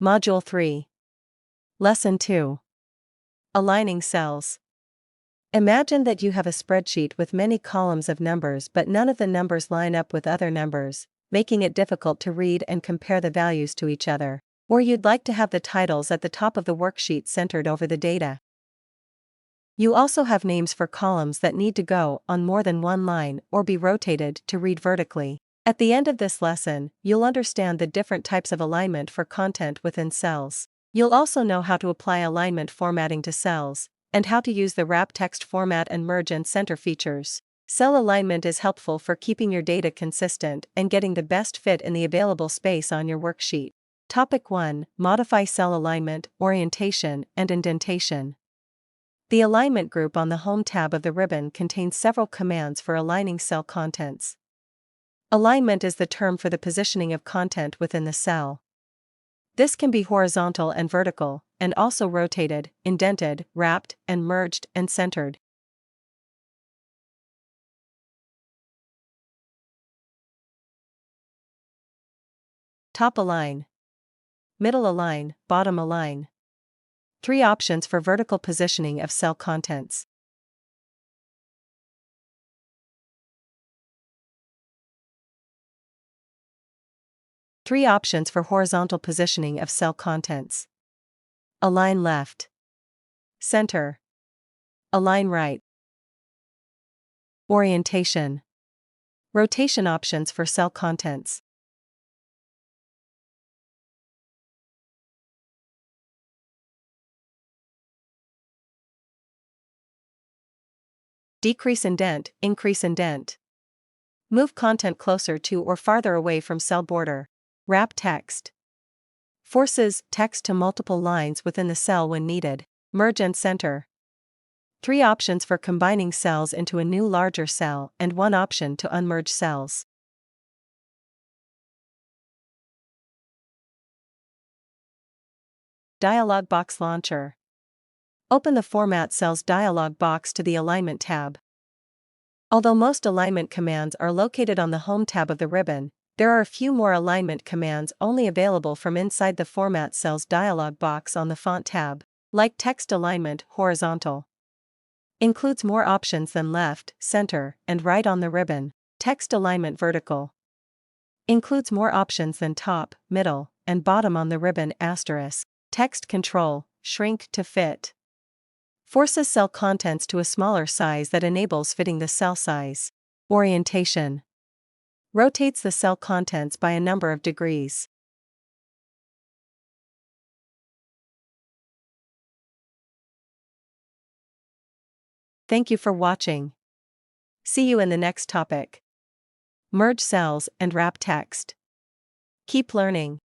Module 3. Lesson 2. Aligning cells. Imagine that you have a spreadsheet with many columns of numbers, but none of the numbers line up with other numbers, making it difficult to read and compare the values to each other. Or you'd like to have the titles at the top of the worksheet centered over the data. You also have names for columns that need to go on more than one line or be rotated to read vertically. At the end of this lesson, you'll understand the different types of alignment for content within cells. You'll also know how to apply alignment formatting to cells, and how to use the wrap text format and merge and center features. Cell alignment is helpful for keeping your data consistent and getting the best fit in the available space on your worksheet. Topic 1. Modify cell alignment, orientation, and indentation. The Alignment group on the Home tab of the ribbon contains several commands for aligning cell contents. Alignment is the term for the positioning of content within the cell. This can be horizontal and vertical, and also rotated, indented, wrapped, and merged and centered. Top align, middle align, bottom align. 3 options for vertical positioning of cell contents. Three options for horizontal positioning of cell contents. Align left, center, align right. Orientation, rotation options for cell contents. Decrease indent, increase indent. Move content closer to or farther away from cell border. Wrap text. Forces text to multiple lines within the cell when needed. Merge and center. 3 options for combining cells into a new larger cell and 1 option to unmerge cells. Dialog box launcher. Open the Format Cells dialog box to the Alignment tab. Although most alignment commands are located on the Home tab of the ribbon, there are a few more alignment commands only available from inside the Format Cells dialog box on the Font tab, like Text Alignment Horizontal. Includes more options than left, center, and right on the ribbon. Text Alignment Vertical. Includes more options than top, middle, and bottom on the ribbon asterisk. Text Control, Shrink to fit. Forces cell contents to a smaller size that enables fitting the cell size. Orientation. Rotates the cell contents by a number of degrees. Thank you for watching. See you in the next topic. Merge cells and wrap text. Keep learning.